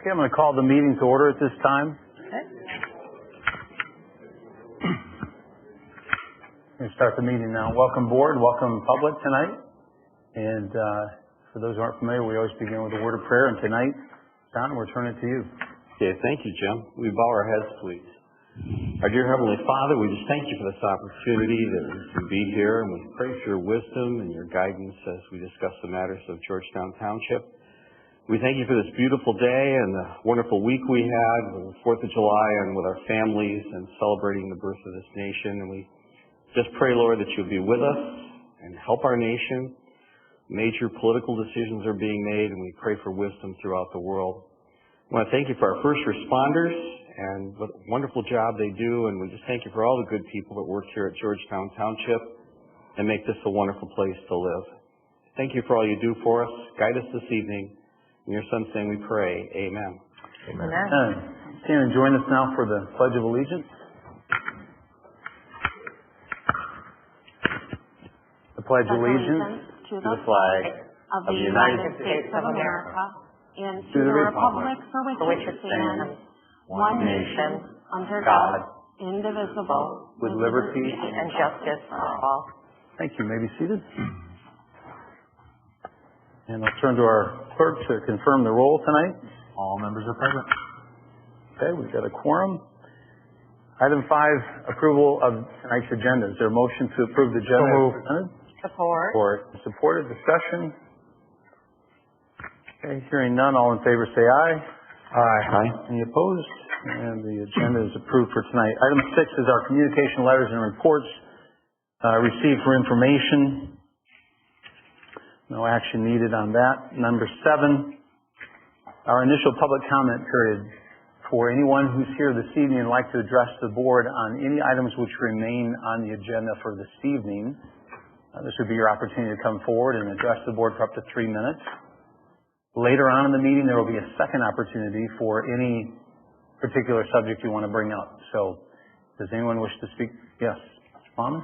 Okay, I'm going to call the meeting to order at this time. Okay. We're going to start the meeting now. Welcome board, welcome public tonight. And for those who aren't familiar, we always begin with a word of prayer. And tonight, Don, we're turning to you. Okay, thank you, Jim. We bow our heads, please. Our dear Heavenly Father, we just thank you for this opportunity that we can be here, and we pray for your wisdom and your guidance as we discuss the matters of Georgetown Township. We thank you for this beautiful day and the wonderful week we had with the 4th of July and with our families and celebrating the birth of this nation. And we just pray, Lord, that you'll be with us and help our nation. Major political decisions are being made, and we pray for wisdom throughout the world. I want to thank you for our first responders and what a wonderful job they do, and we just thank you for all the good people that work here at Georgetown Township and make this a wonderful place to live. Thank you for all you do for us. Guide us this evening. In your Son's name we pray. Amen. Amen. Stand and join us now for the Pledge of Allegiance. The Pledge of Allegiance to the flag of the United States of America and to the republic for which it stands, one nation, under God, indivisible, with liberty and justice for all. Thank you. You may be seated. And I'll turn to our clerk to confirm the roll tonight. All members are present. Okay, we've got a quorum. Item 5, approval of tonight's agenda. Is there a motion to approve the agenda as presented? Support. Supported. Discussion. Okay, hearing none, all in favor say aye. Aye. Any opposed? And the agenda is approved for tonight. Item 6 is our communication letters and reports received for information. No action needed on that. Number 7, our initial public comment period. For anyone who's here this evening and like to address the board on any items which remain on the agenda for this evening, this would be your opportunity to come forward and address the board for up to 3 minutes. Later on in the meeting, there will be a second opportunity for any particular subject you want to bring up. So, does anyone wish to speak? Yes. Mr. Plowman?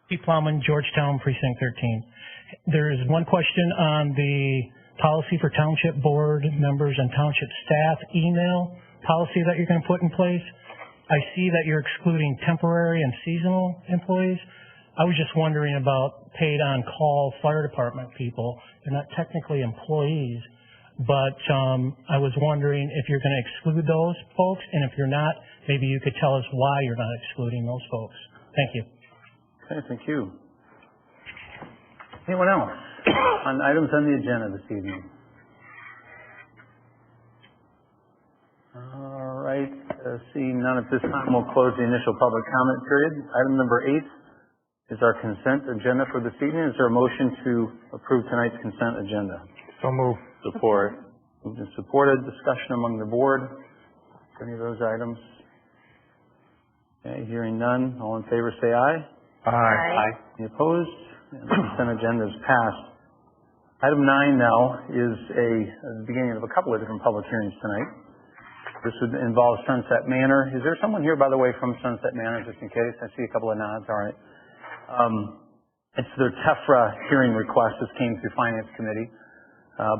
Steve Plowman, Georgetown, Precinct 13. There is one question on the policy for township board members and township staff email policy that you're going to put in place. I see that you're excluding temporary and seasonal employees. I was just wondering about paid on-call fire department people. They're not technically employees, but I was wondering if you're going to exclude those folks, and if you're not, maybe you could tell us why you're not excluding those folks. Thank you. Okay, thank you. Anyone else on items on the agenda this evening? All right, seeing none at this time, we'll close the initial public comment period. Item number 8 is our consent agenda for this evening. Is there a motion to approve tonight's consent agenda? So moved. Support. Moved and supported. Discussion among the board. Any of those items? Okay, hearing none. All in favor say aye. Aye. Any opposed? And the consent agenda is passed. Item 9 now is the beginning of a couple of different public hearings tonight. This would involve Sunset Manor. Is there someone here, by the way, from Sunset Manor, just in case? I see a couple of nods. All right. It's their TEFRA hearing request. This came through Finance Committee.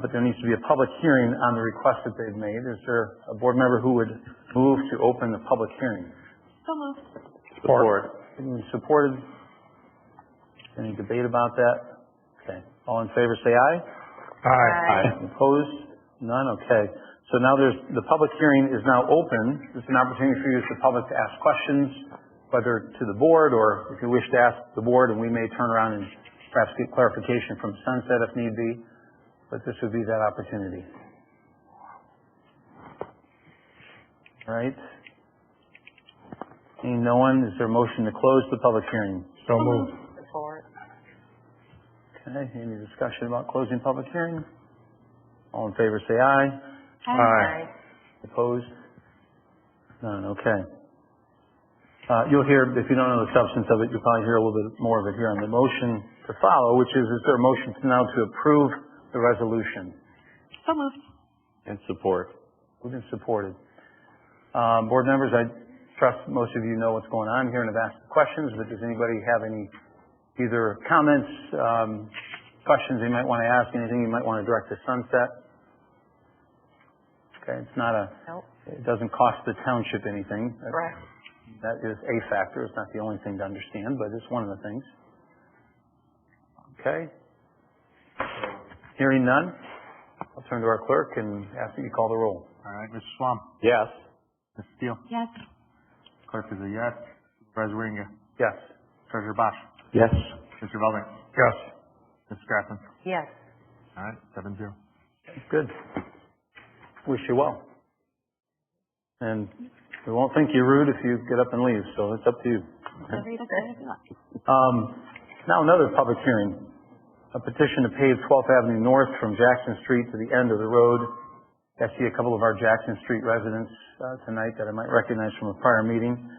But there needs to be a public hearing on the request that they've made. Is there a board member who would move to open the public hearing? So moved. Support. Supported. Any debate about that? Okay. All in favor say aye. Aye. Opposed? None? Okay. So now the public hearing is now open. This is an opportunity for you as the public to ask questions, whether to the board or if you wish to ask the board, and we may turn around and perhaps get clarification from Sunset if need be. But this would be that opportunity. All right. Seeing no one, is there a motion to close the public hearing? So moved. Support. Okay. Any discussion about closing public hearing? All in favor say aye. Aye. Opposed? None. Okay. You'll hear, if you don't know the substance of it, you'll probably hear a little bit more of it here on the motion to follow, which is there a motion now to approve the resolution? So moved. And support. Moved and supported. Board members, I trust most of you know what's going on here and have asked questions, but does anybody have any either comments, questions you might want to ask, anything you might want to direct to Sunset? Okay, it's not Nope. it doesn't cost the township anything. Correct. That is a factor. It's not the only thing to understand, but it's one of the things. Okay. Hearing none, I'll turn to our clerk and ask that you call the roll. All right, Mr. Swam. Yes. Ms. Steele. Yes. Clerk is a yes. Supervisor Wieringa. Yes. Treasurer Bosch. Yes. Mr. Belding. Yes. Ms. Graffin. Yes. All right, 7-0. Good. Wish you well. And we won't think you're rude if you get up and leave, so it's up to you. Now another public hearing. A petition to pave 12th Avenue North from Jackson Street to the end of the road. I see a couple of our Jackson Street residents tonight that I might recognize from a prior meeting.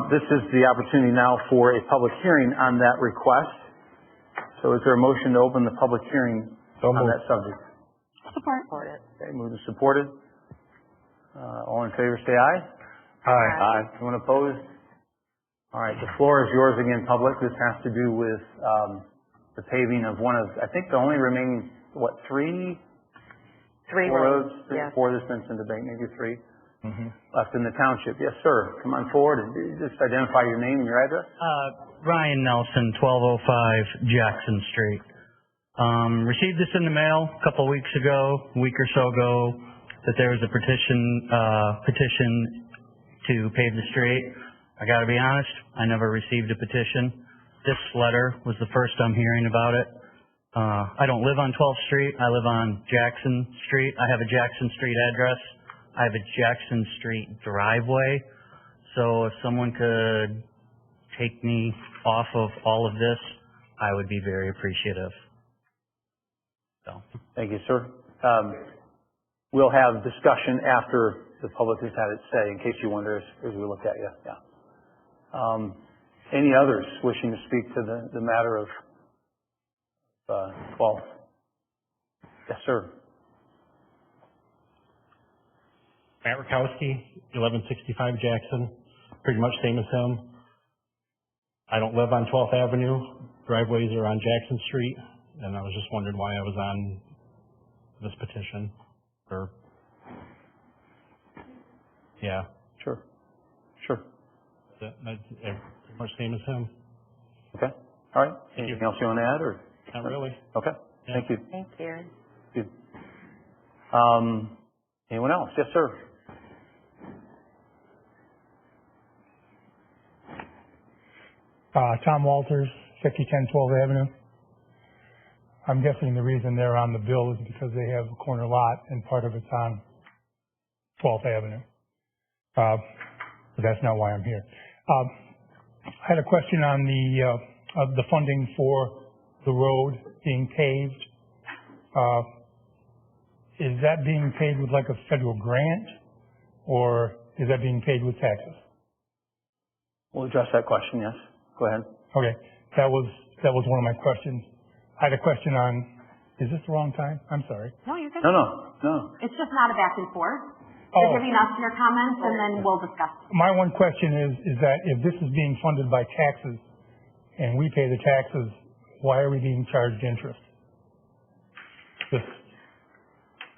This is the opportunity now for a public hearing on that request. So is there a motion to open the public hearing on that subject? Support it. Okay, moved and supported. All in favor say aye. Aye. Aye. Anyone opposed? All right, the floor is yours again, public. This has to do with the paving of one of, I think the only remaining, three roads? Yes. Four that's been in debate, maybe three, left in the township. Yes, sir. Come on forward and just identify your name and your address. Ryan Nelson, 1205 Jackson Street. Received this in the mail a couple weeks ago, a week or so ago, that there was a petition to pave the street. I gotta be honest, I never received a petition. This letter was the first I'm hearing about it. I don't live on 12th Street. I live on Jackson Street. I have a Jackson Street address. I have a Jackson Street driveway. So if someone could take me off of all of this, I would be very appreciative. So. Thank you, sir. We'll have discussion after the public has had its say, in case you wonder as we look at you. Yeah. Any others wishing to speak to the matter of 12th? Yes, sir. Matt Rakowski, 1165 Jackson, pretty much same as him. I don't live on 12th Avenue. Driveways are on Jackson Street, and I was just wondering why I was on this petition. Yeah. Sure. Sure. That's pretty much same as him. Okay. All right. Thank Anything you. else you want to add, or? Not really. Okay. Yeah. Thank you. Thank you. Good. Anyone else? Yes, sir. Tom Walters, 5010 12th Avenue. I'm guessing the reason they're on the bill is because they have a corner lot and part of it's on 12th Avenue. But that's not why I'm here. I had a question on the funding for the road being paved. Is that being paid with like a federal grant, or is that being paid with taxes? We'll address that question, yes. Go ahead. Okay, that was one of my questions. I had a question on, is this the wrong time? I'm sorry. No, you're good. No. It's just not a back and forth. Oh. You're giving us your comments, and then we'll discuss. My one question is that if this is being funded by taxes and we pay the taxes, why are we being charged interest? Just,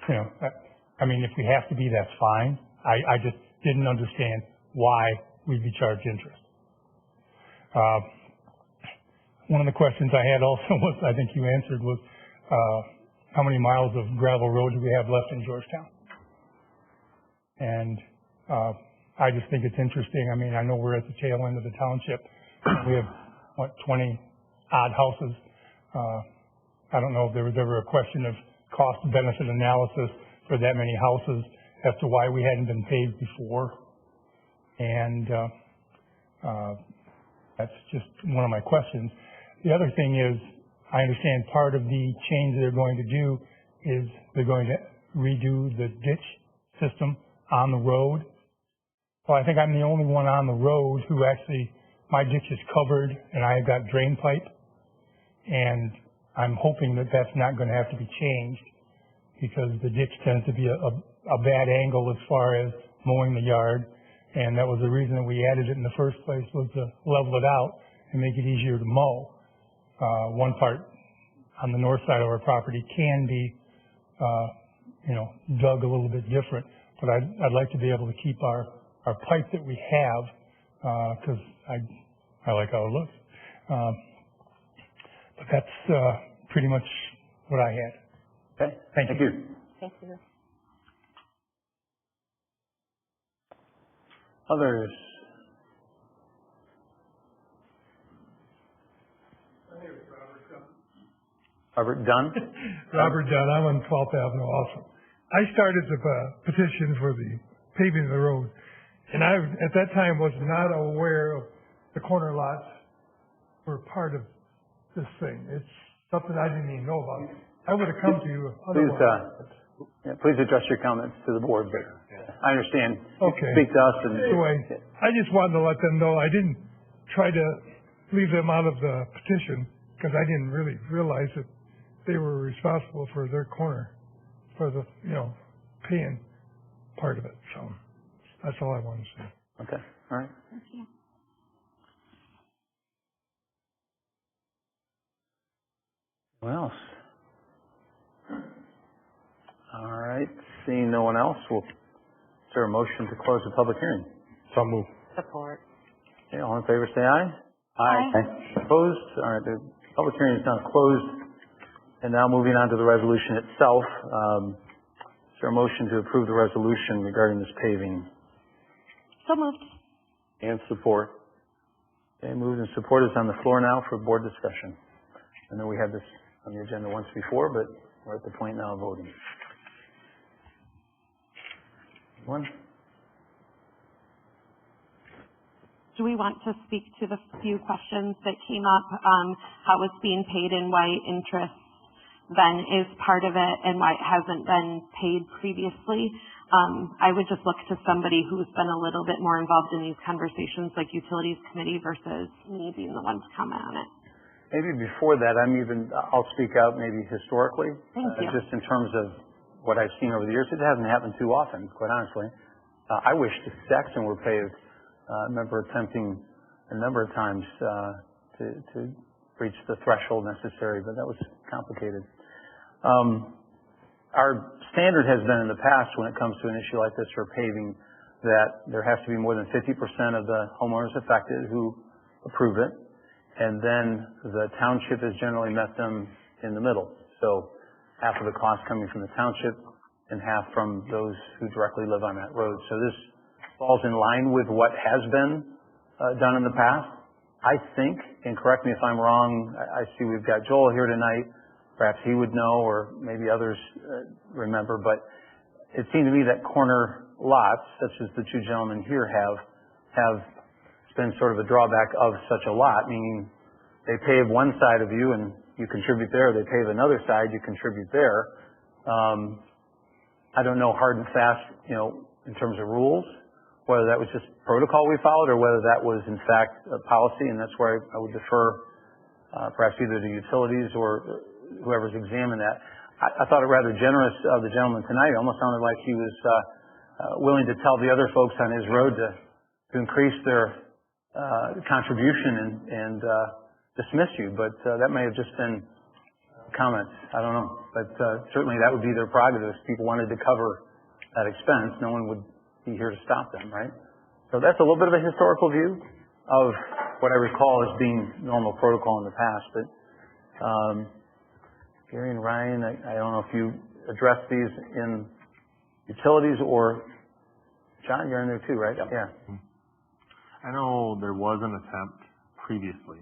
I mean, if we have to be, that's fine. I just didn't understand why we'd be charged interest. One of the questions I had also was, I think you answered, was how many miles of gravel road do we have left in Georgetown? And I just think it's interesting. I mean, I know we're at the tail end of the township. We have, 20 odd houses. I don't know if there was ever a question of cost-benefit analysis for that many houses as to why we hadn't been paved before. And that's just one of my questions. The other thing is, I understand part of the change they're going to do is they're going to redo the ditch system on the road. Well, I think I'm the only one on the road who actually, my ditch is covered and I've got drain pipe. And I'm hoping that that's not going to have to be changed, because the ditch tends to be a bad angle as far as mowing the yard. And that was the reason that we added it in the first place, was to level it out and make it easier to mow. One part on the north side of our property can be, dug a little bit different. But I'd like to be able to keep our pipe that we have, because I like how it looks. But that's pretty much what I had. Okay. Thank you. Thank you. Others? Robert Dunn? Robert Dunn. I'm on 12th Avenue also. I started the petition for the paving of the road, and I, at that time, was not aware of the corner lots were part of this thing. It's something I didn't even know about. I would have come to you otherwise. Please address your comments to the board, but I understand. Okay. Speak to us. And anyway, I just wanted to let them know I didn't try to leave them out of the petition because I didn't really realize that they were responsible for their corner, for the, paying part of it. So that's all I wanted to say. Okay. All right. Thank you. Who else? All right. Seeing no one else, is there a motion to close the public hearing? So moved. Support. Okay, all in favor say aye. Aye. Opposed? All right, the public hearing is now closed. And now moving on to the resolution itself. Is there a motion to approve the resolution regarding this paving? So moved. And support. Okay, moved and support is on the floor now for board discussion. I know we had this on the agenda once before, but we're at the point now of voting. One. Do we want to speak to the few questions that came up, how it's being paid and why interest then is part of it and why it hasn't been paid previously? I would just look to somebody who's been a little bit more involved in these conversations, like Utilities Committee versus me being the one to comment on it. Maybe before that, I'll speak out maybe historically. Thank you. Just in terms of what I've seen over the years. It hasn't happened too often, quite honestly. I wish Saxon were paved. I remember attempting a number of times to reach the threshold necessary, but that was complicated. Our standard has been in the past when it comes to an issue like this for paving that there has to be more than 50% of the homeowners affected who approve it, and then the township has generally met them in the middle. So half of the cost coming from the township and half from those who directly live on that road. So this falls in line with what has been done in the past. I think, and correct me if I'm wrong, I see we've got Joel here tonight. Perhaps he would know, or maybe others remember, but it seemed to me that corner lots, such as the two gentlemen here have been sort of a drawback of such a lot, meaning they pave one side of you and you contribute there, they pave another side, you contribute there. I don't know hard and fast, in terms of rules, whether that was just protocol we followed or whether that was in fact a policy, and that's where I would defer perhaps either to utilities or whoever's examined that. I thought it rather generous of the gentleman tonight. It almost sounded like he was willing to tell the other folks on his road to increase their contribution and dismiss you, but that may have just been comments. I don't know, but certainly that would be their prerogative. If people wanted to cover that expense, no one would be here to stop them, right? So that's a little bit of a historical view of what I recall as being normal protocol in the past. But Gary and Ryan, I don't know if you addressed these in utilities or John, you're in there too, right? Yeah. I know there was an attempt previously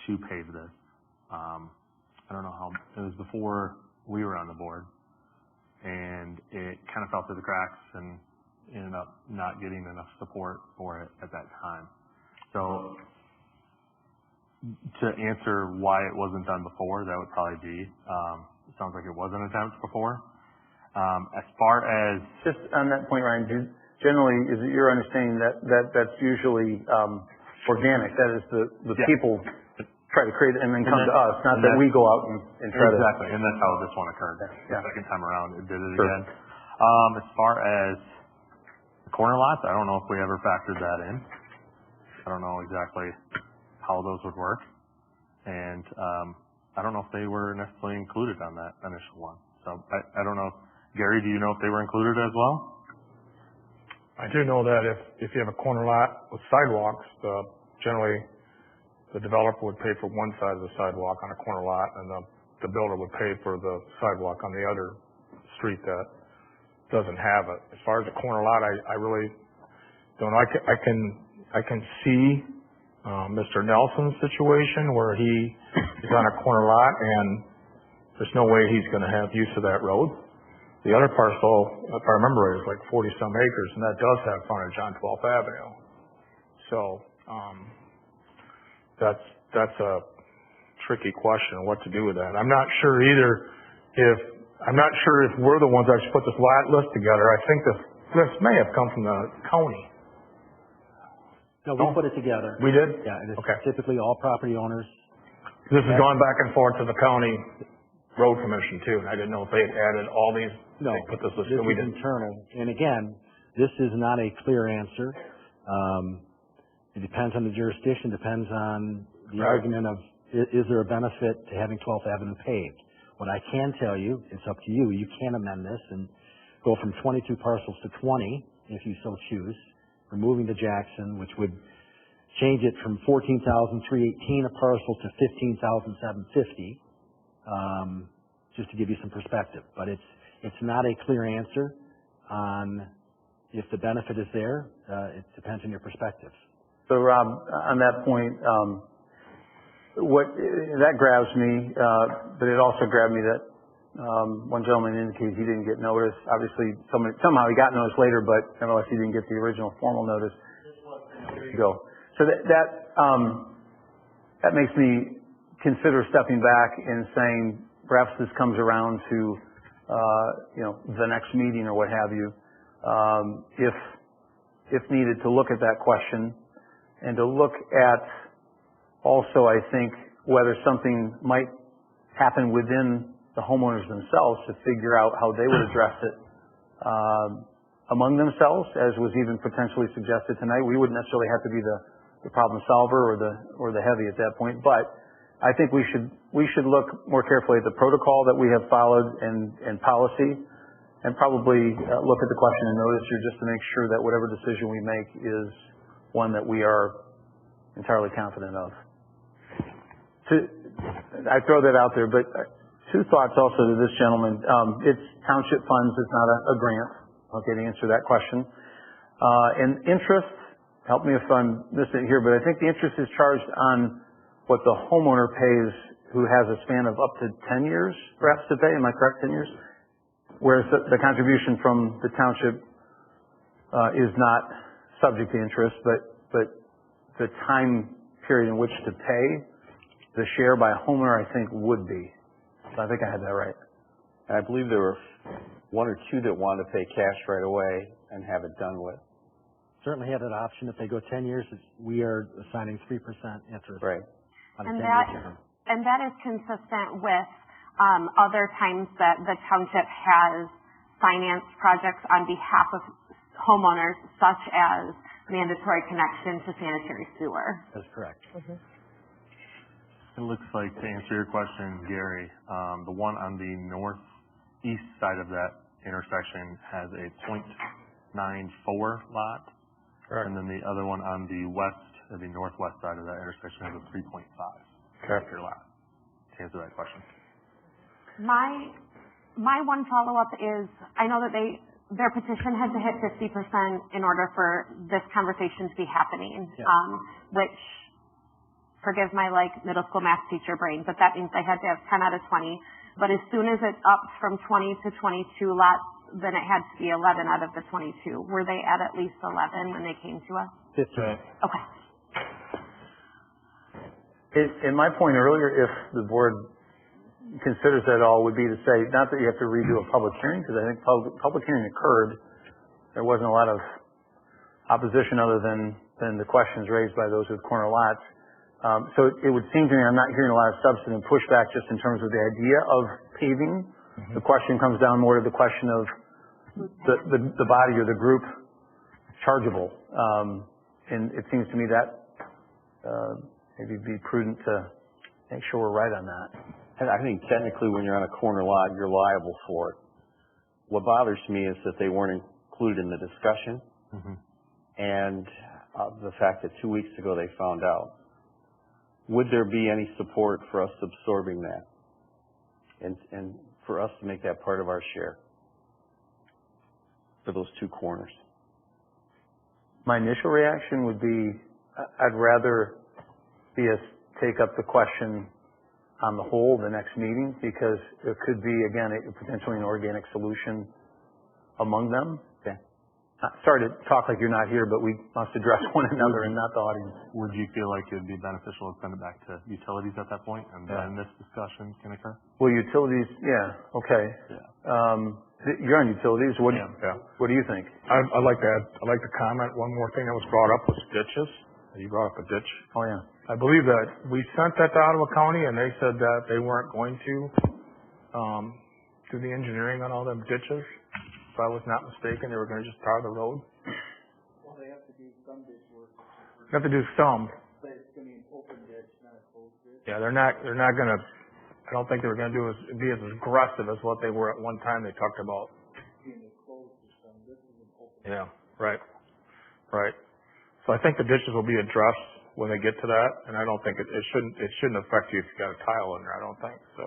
to pave this. I don't know how, it was before we were on the board, and it kind of fell through the cracks and ended up not getting enough support for it at that time. So to answer why it wasn't done before, that would probably be, it sounds like it was an attempt before. As far as... Just on that point, Ryan, generally, is it your understanding that that's usually organic? That is the people try to create it and then come to us, not that we go out and try to... Exactly, and that's how this one occurred. Yeah. The second time around, it did it Sure. again. As far as the corner lots, I don't know if we ever factored that in. I don't know exactly how those would work. And I don't know if they were necessarily included on that initial one. So I don't know. Gary, do you know if they were included as well? I do know that if you have a corner lot with sidewalks, generally the developer would pay for one side of the sidewalk on a corner lot, and the builder would pay for the sidewalk on the other street that doesn't have it. As far as a corner lot, I really don't know. I can see Mr. Nelson's situation where he is on a corner lot and there's no way he's going to have use of that road. The other parcel, if I remember right, is like 40-some acres, and that does have frontage on 12th Avenue. So that's a tricky question, what to do with that. I'm not sure either if we're the ones that actually put this list together. I think this list may have come from the county. No, we put it together. We did? Yeah, and it's okay. typically all property owners. This has gone back and forth to the county road commission too, and I didn't know if they had added all these. No, they put this list. this we is didn't. internal. And again, this is not a clear answer. It depends on the jurisdiction, depends on the argument of is there a benefit to having 12th Avenue paved. What I can tell you, it's up to you. You can amend this and go from 22 parcels to 20 if you so choose, removing the Jackson, which would change it from 14,318 a parcel to 15,750, just to give you some perspective. But it's not a clear answer on if the benefit is there. It depends on your perspective. So Rob, on that point, that grabs me, but it also grabbed me that one gentleman indicated he didn't get notice. Obviously, somehow he got notice later, but nevertheless he didn't get the original formal notice. There you go. So that makes me consider stepping back and saying perhaps this comes around to the next meeting or what have you, if needed, to look at that question and to look at also, I think, whether something might happen within the homeowners themselves to figure out how they would address it among themselves, as was even potentially suggested tonight. We wouldn't necessarily have to be the problem solver or the heavy at that point, but I think we should look more carefully at the protocol that we have followed and policy, and probably look at the question and notice here just to make sure that whatever decision we make is one that we are entirely confident of. I throw that out there, but two thoughts also to this gentleman. It's township funds, it's not a grant. Okay, to answer that question. And interest, help me if I'm missing it here, but I think the interest is charged on what the homeowner pays who has a span of up to 10 years perhaps to pay. Am I correct, 10 years? Whereas the contribution from the township is not subject to interest, but the time period in which to pay the share by a homeowner, I think, would be. So I think I had that right. I believe there were one or two that wanted to pay cash right away and have it done with. Certainly have that option. If they go 10 years, we are assigning 3% interest. Right. On a 10-year term. And that is consistent with other times that the township has financed projects on behalf of homeowners, such as mandatory connection to sanitary sewer. That's correct. Mm-hmm. It looks like, to answer your question, Gary, the one on the northeast side of that intersection has a .94 lot. Correct. And then the other one on the northwest side of that intersection has a 3.5 acre lot. To answer that question. My one follow-up is, I know that their petition had to hit 50% in order for this conversation to be happening, which, forgive my middle school math teacher brain, but that means I had to have 10 out of 20. But as soon as it upped from 20 to 22 lots, then it had to be 11 out of the 22. Were they at least 11 when they came to us? 15. Okay. In my point earlier, if the board considers that all, would be to say, not that you have to redo a public hearing, because I think public hearing occurred. There wasn't a lot of opposition other than the questions raised by those with corner lots. So it would seem to me I'm not hearing a lot of substantive pushback just in terms of the idea of paving. Mm-hmm. The question comes down more to the question of the body or the group chargeable. And it seems to me that maybe be prudent to make sure we're right on that. And I think technically when you're on a corner lot, you're liable for it. What bothers me is that they weren't included in the discussion, and the fact that 2 weeks ago they found out. Would there be any support for us absorbing that and for us to make that part of our share for those two corners? My initial reaction would be, I'd rather see us take up the question on the whole the next meeting, because there could be, again, potentially an organic solution among them. Okay. Sorry to talk like you're not here, but we must address one another and not the audience. Would you feel like it would be beneficial to send it back to utilities at that point, and then this discussion can occur? Well, utilities, yeah, okay. Yeah. You're on utilities. What do you think? I'd like to comment. One more thing that was brought up was ditches. You brought up a ditch. Oh, yeah. I believe that we sent that to Ottawa County, and they said that they weren't going to do the engineering on all them ditches. If I was not mistaken, they were going to just tar the road. Well, they have to do some ditch work. They have to do some. But it's going to be an open ditch, not a closed ditch. Yeah, they're not going to. I don't think they were going to be as aggressive as what they were at one time. They talked about. Being a closed system, this is an open. Yeah, right. So I think the ditches will be addressed when they get to that, and I don't think it shouldn't affect you if you got a tile in there. I don't think so.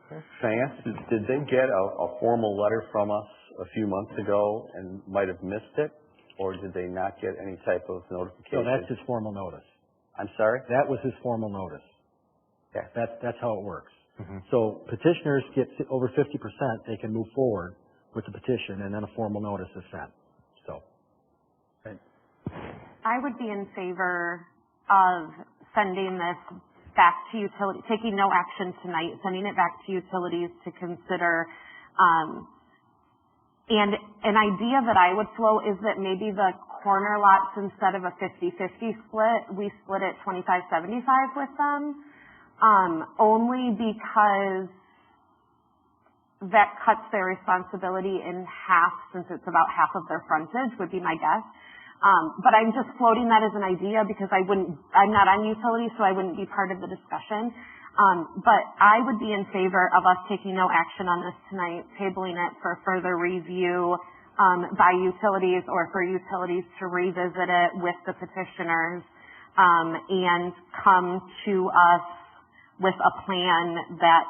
Can I ask, did they get a formal letter from us a few months ago and might have missed it, or did they not get any type of notification? So that's his formal notice. I'm sorry? That was his formal notice. Okay. That's how it works. So petitioners get over 50%, they can move forward with the petition, and then a formal notice is sent. So. I would be in favor of sending this back to utilities, taking no action tonight, sending it back to utilities to consider. And an idea that I would float is that maybe the corner lots, instead of a 50-50 split, we split it 25-75 with them, only because that cuts their responsibility in half, since it's about half of their frontage, would be my guess. But I'm just floating that as an idea because I'm not on utilities, so I wouldn't be part of the discussion. But I would be in favor of us taking no action on this tonight, tabling it for further review by utilities, or for utilities to revisit it with the petitioners and come to us with a plan that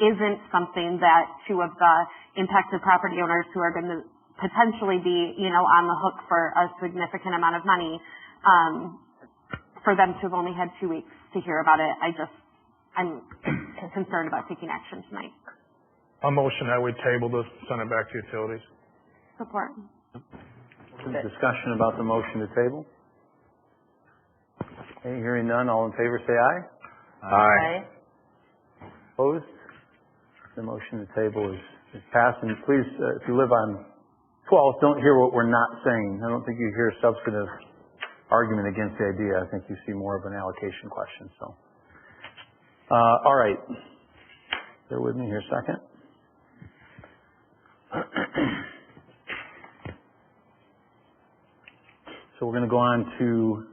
isn't something that two of the impacted property owners who are going to potentially be, on the hook for a significant amount of money, for them to have only had 2 weeks to hear about it. I'm concerned about taking action tonight. A motion that we table this, send it back to utilities. Support. Discussion about the motion to table? Okay, hearing none, all in favor say aye. Aye. Opposed? The motion to table is passed. And please, if you live on 12th, don't hear what we're not saying. I don't think you hear a substantive argument against the idea. I think you see more of an allocation question. So, all right. Bear with me here a second. So we're going to go on to,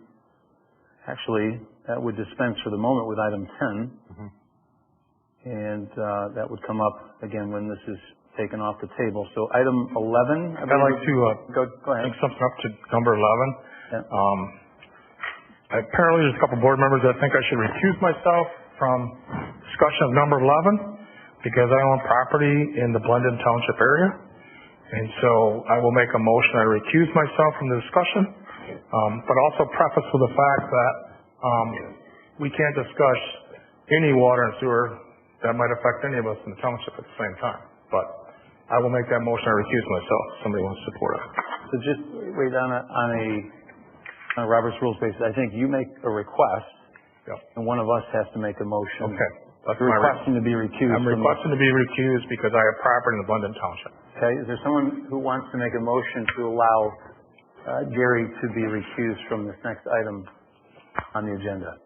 actually, that would dispense for the moment with item 10. And that would come up again when this is taken off the table. So item 11. I'd like to go ahead. take something up to number 11. Yeah. Apparently there's a couple board members that think I should recuse myself from discussion of number 11 because I own property in the Blendon Township area. And so I will make a motion I recuse myself from the discussion, but also preface with the fact that we can't discuss any water and sewer that might affect any of us in the township at the same time. But I will make that motion I recuse myself if somebody wants to support it. So just wait on a Robert's Rules basis. I think you make a request, and one of us has to make a motion. Okay. You're requesting to be recused. I'm requesting to be recused because I have property in the Blendon Township. Okay. Is there someone who wants to make a motion to allow Gary to be recused from this next item on the agenda?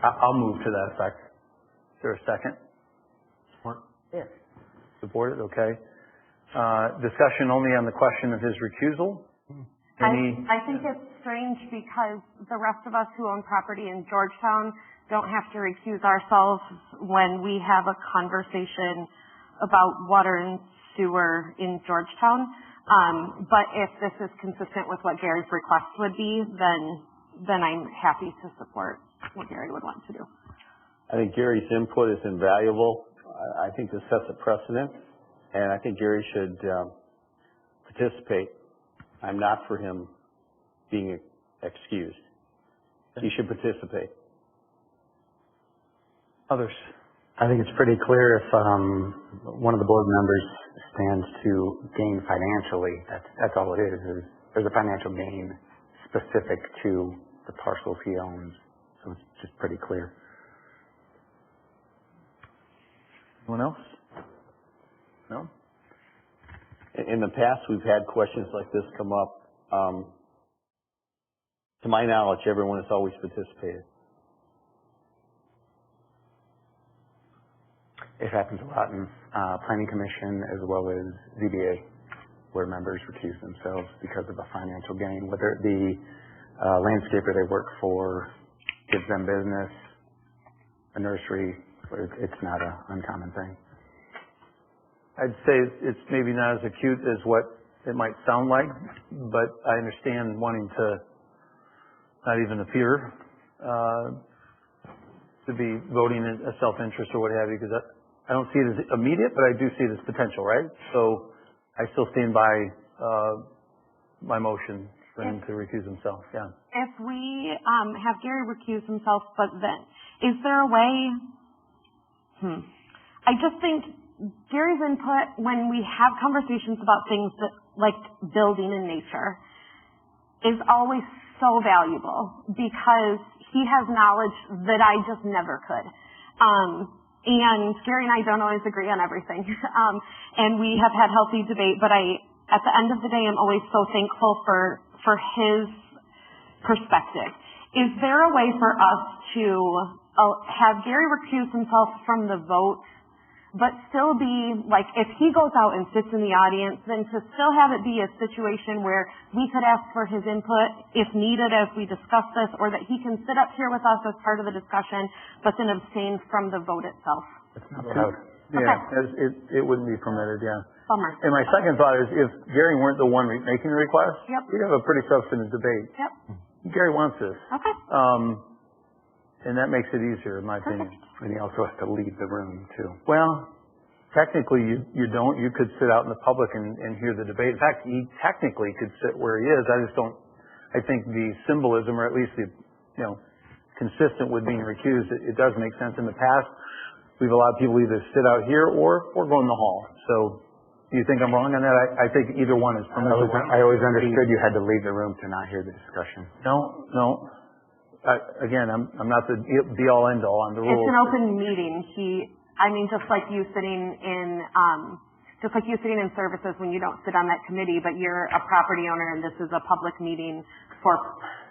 I'll move to that effect. Is there a second? Support. Yeah. Support it, okay. Discussion only on the question of his recusal. I think it's strange because the rest of us who own property in Georgetown don't have to recuse ourselves when we have a conversation about water and sewer in Georgetown. But if this is consistent with what Gary's request would be, then I'm happy to support what Gary would want to do. I think Gary's input is invaluable. I think this sets a precedent, and I think Gary should participate. I'm not for him being excused. He should participate. Others? I think it's pretty clear if one of the board members stands to gain financially, that's all it is there's a financial gain specific to the parcels he owns. So it's just pretty clear. Anyone else? No? In the past, we've had questions like this come up. To my knowledge, everyone has always participated. It happens a lot in Planning Commission as well as ZBA, where members recuse themselves because of a financial gain, whether it be a landscaper they work for, gives them business, a nursery. It's not an uncommon thing. I'd say it's maybe not as acute as what it might sound like, but I understand wanting to not even appear to be voting in a self-interest or what have you, because I don't see it as immediate, but I do see it as potential, right? So I still stand by my motion for him to recuse himself, yeah. If we have Gary recuse himself, but then, is there a way, I just think Gary's input when we have conversations about things that, like building and nature, is always so valuable because he has knowledge that I just never could. And Gary and I don't always agree on everything. And we have had healthy debate, but at the end of the day, I'm always so thankful for his perspective. Is there a way for us to have Gary recuse himself from the vote, but still be, like, if he goes out and sits in the audience, then to still have it be a situation where we could ask for his input if needed as we discuss this, or that he can sit up here with us as part of the discussion, but then abstain from the vote itself? It's not allowed. Yeah, it wouldn't be permitted, yeah. Bummer. And my second thought is if Gary weren't the one making the request, we'd have a pretty substantive debate. Yep. Gary wants this. Okay. And that makes it easier, in my opinion. And he also has to leave the room, too. Well, technically you don't. You could sit out in the public and hear the debate. In fact, he technically could sit where he is. I think the symbolism, or at least the, consistent with being recused, it does make sense. In the past, we've allowed people either sit out here or go in the hall. So do you think I'm wrong on that? I think either one is permissible. I always understood you had to leave the room to not hear the discussion. No. Again, I'm not the be-all, end-all on the rules. It's an open meeting. Just like you sitting in services when you don't sit on that committee, but you're a property owner and this is a public meeting for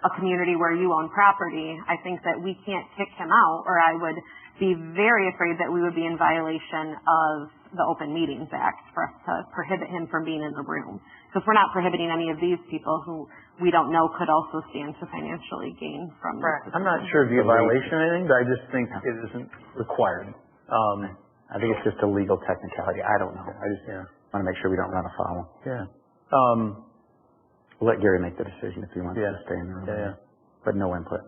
a community where you own property. I think that we can't kick him out, or I would be very afraid that we would be in violation of the Open Meetings Act for us to prohibit him from being in the room. Because we're not prohibiting any of these people who we don't know could also stand to financially gain from this. I'm not sure it'd be a violation or anything, but I just think it isn't required. I think it's just a legal technicality. I don't know. I just want to make sure we don't run afoul. Yeah. We'll let Gary make the decision if he wants to stay in the room. Yeah. But no input.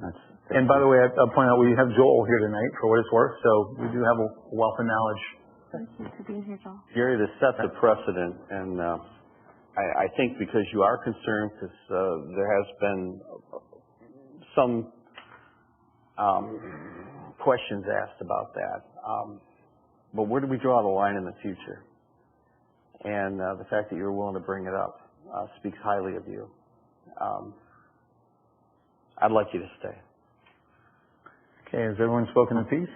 And by the way, I'll point out we have Joel here tonight for what it's worth, so we do have a wealth of knowledge. Thank you for being here, Joel. Gary, this sets a precedent, and I think because you are concerned, because there has been some questions asked about that. But where do we draw the line in the future? And the fact that you're willing to bring it up speaks highly of you. I'd like you to stay. Okay, has everyone spoken in peace?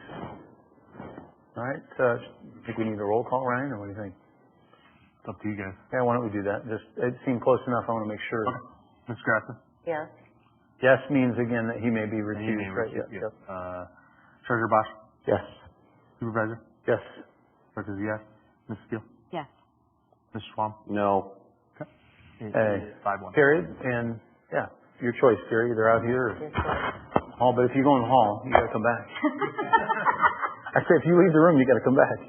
All right. I think we need a roll call, Ryan, or what do you think? It's up to you guys. Yeah, why don't we do that? It seemed close enough. I want to make sure. Ms. Grafton? Yes. Yes means, again, that he may be recused, right? Yep. Treasurer Bosch? Yes. Supervisor? Yes. Clerk is yes. Ms. Steele? Yes. Mr. Schwam? No. Okay. 5-1. Period, and, yeah, your choice, Gary, either out here or hall, but if you go in the hall, you gotta come back. I say if you leave the room, you gotta come back.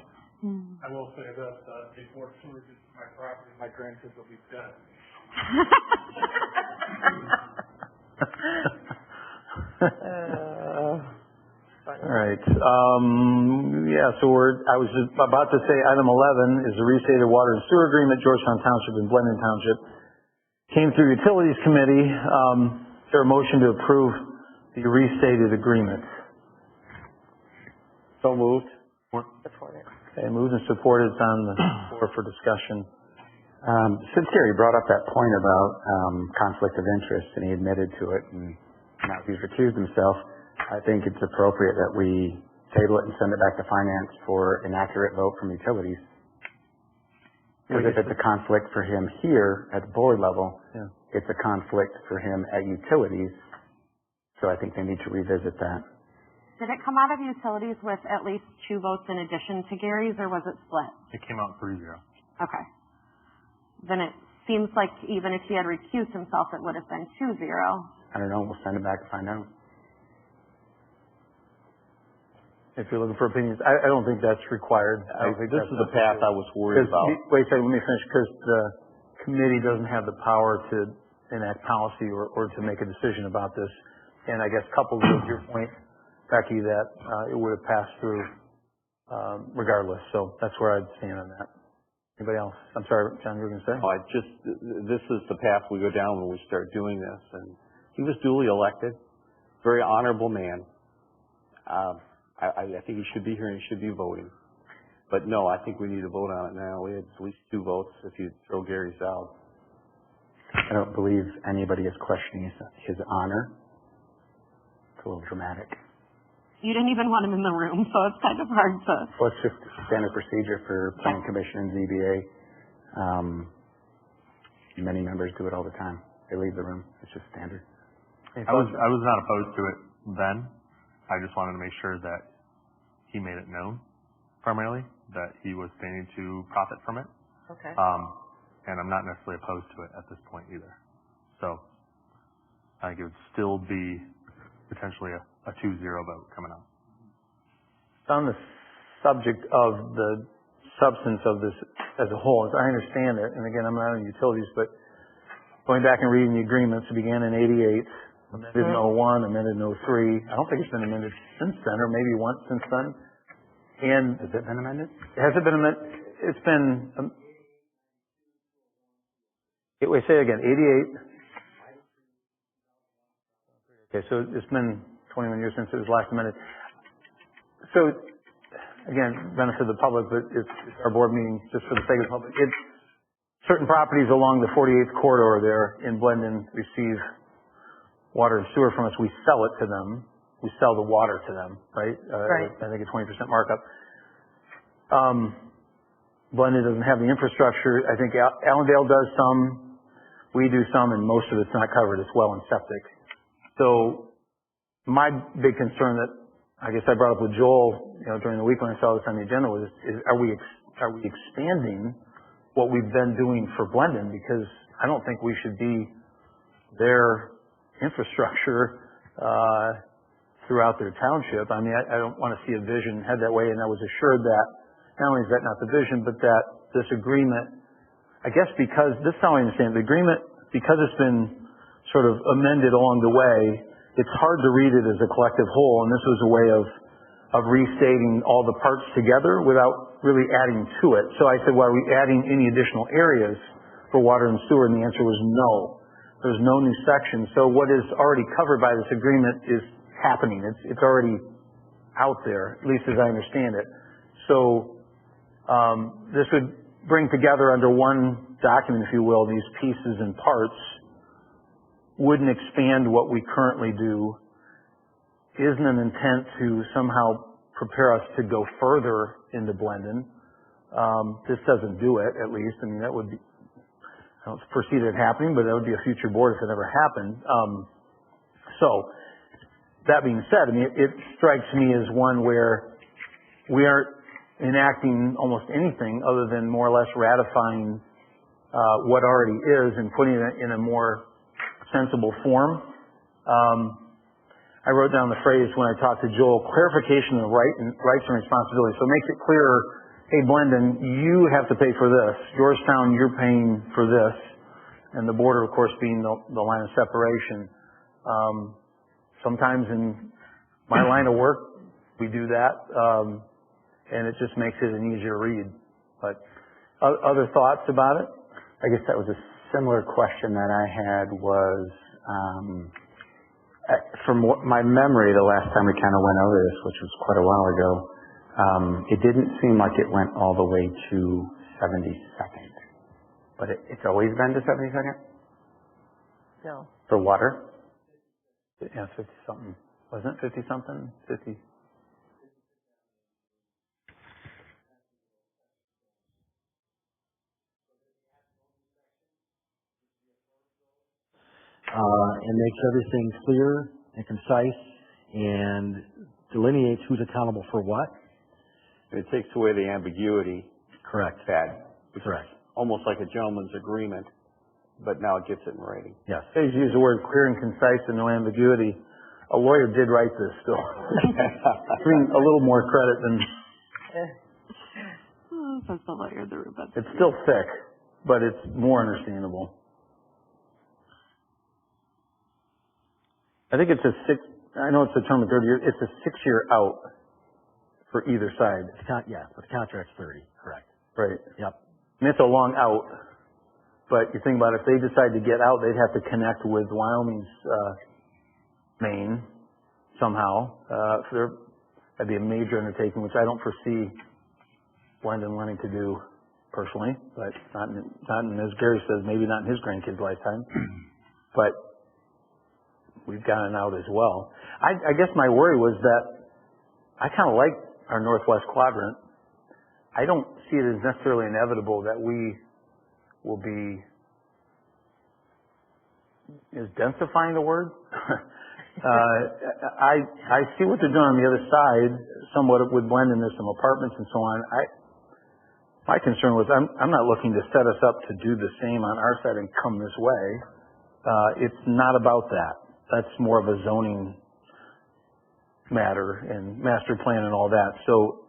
I will say this, before sewer gets to my property, my grandkids will be dead. All right, so I was just about to say item 11 is the restated water and sewer agreement, Georgetown Township and Blendon Township. Came through Utilities Committee. Is there a motion to approve the restated agreement? So moved. Okay, moved and supported. It's on the floor for discussion. Since Gary brought up that point about conflict of interest, and he admitted to it, and now he's recused himself, I think it's appropriate that we table it and send it back to finance for an accurate vote from utilities. Because if it's a conflict for him here at the board level, it's a conflict for him at utilities. So I think they need to revisit that. Did it come out of utilities with at least 2 votes in addition to Gary's, or was it split? It came out 3-0. Okay. Then it seems like even if he had recused himself, it would have been 2-0. I don't know. We'll send it back to find out. If you're looking for opinions, I don't think that's required. I think This is the path I was worried about. Wait a second, let me finish, because the committee doesn't have the power to enact policy or to make a decision about this. And I guess coupled with your point, Becky, that it would have passed through regardless. So that's where I'd stand on that. Anybody else? I'm sorry, John, you were going to say? This is the path we go down when we start doing this. And he was duly elected, very honorable man. I think he should be here and he should be voting. But no, I think we need to vote on it now. We had at least 2 votes if you throw Gary's out. I don't believe anybody is questioning his honor. It's a little dramatic. You didn't even want him in the room, so it's kind of hard to... Well, it's just standard procedure for planning commission and ZBA. Many members do it all the time. They leave the room. It's just standard. I was not opposed to it then. I just wanted to make sure that he made it known, primarily, that he was standing to profit from it. Okay. And I'm not necessarily opposed to it at this point either. So I think it would still be potentially a 2-0 vote coming up. On the subject of the substance of this as a whole, as I understand it, and again, I'm not on utilities, but going back and reading the agreements, it began in 88, amended in 01, amended in 03. I don't think it's been amended since then, or maybe once since then. And has it been amended? Has it been amended? It's been, wait, say it again, 88. Okay, so it's been 21 years since it was last amended. So, again, benefit of the public, but it's our board meeting just for the sake of the public. It's certain properties along the 48th corridor there in Blendon receive water and sewer from us. We sell it to them. We sell the water to them, right? Right. I think a 20% markup. Blendon doesn't have the infrastructure. I think Allendale does some. We do some, and most of it's not covered. It's well and septic. So my big concern that I guess I brought up with Joel, during the week when I saw this on the agenda was, are we expanding what we've been doing for Blendon? Because I don't think we should be their infrastructure throughout their township. I mean, I don't want to see a vision head that way, and I was assured that not only is that not the vision, but that this agreement, I guess because, this is how I understand it, the agreement, because it's been sort of amended along the way, it's hard to read it as a collective whole, and this was a way of restating all the parts together without really adding to it. So I said, well, are we adding any additional areas for water and sewer? And the answer was no. There's no new section. So what is already covered by this agreement is happening. It's already out there, at least as I understand it. So this would bring together under one document, if you will, these pieces and parts, wouldn't expand what we currently do, isn't an intent to somehow prepare us to go further into Blendon. This doesn't do it, at least. I mean, that would be, I don't foresee that happening, but that would be a future board if it ever happened. So, that being said, I mean, it strikes me as one where we aren't enacting almost anything other than more or less ratifying what already is and putting it in a more sensible form. I wrote down the phrase when I talked to Joel, clarification of rights and responsibilities. So it makes it clearer, hey, Blendon, you have to pay for this. Georgetown, you're paying for this. And the border, of course, being the line of separation. Sometimes in my line of work, we do that, and it just makes it an easier read. But other thoughts about it? I guess that was a similar question that I had was, from my memory, the last time we kind of went over this, which was quite a while ago, it didn't seem like it went all the way to 72nd. But it's always been to 72nd? No. For water? Yeah, 50-something. Wasn't it 50-something? 50. And makes everything clear and concise and delineates who's accountable for what. It takes away the ambiguity. Correct. Tad. Correct. Almost like a gentleman's agreement, but now it gets it in writing. Yes. They use the word clear and concise and no ambiguity. A lawyer did write this still. I mean, a little more credit than... Says the lawyer of the room. It's still thick, but it's more understandable. I think it's I know it's a term of 30 years, it's a 6-year out for either side. Yeah, but the contract's 30, correct. Right. Yep. And it's a long out, but you think about it, if they decide to get out, they'd have to connect with Wyoming's main somehow. That'd be a major undertaking, which I don't foresee Blendon wanting to do personally, but not in, as Gary says, maybe not in his grandkids' lifetime. But we've gotten out as well. I guess my worry was that I kind of like our northwest quadrant. I don't see it as necessarily inevitable that we will be, is densifying the word? I see what they're doing on the other side, somewhat with blending. There's some apartments and so on. My concern was I'm not looking to set us up to do the same on our side and come this way. It's not about that. That's more of a zoning matter and master plan and all that. So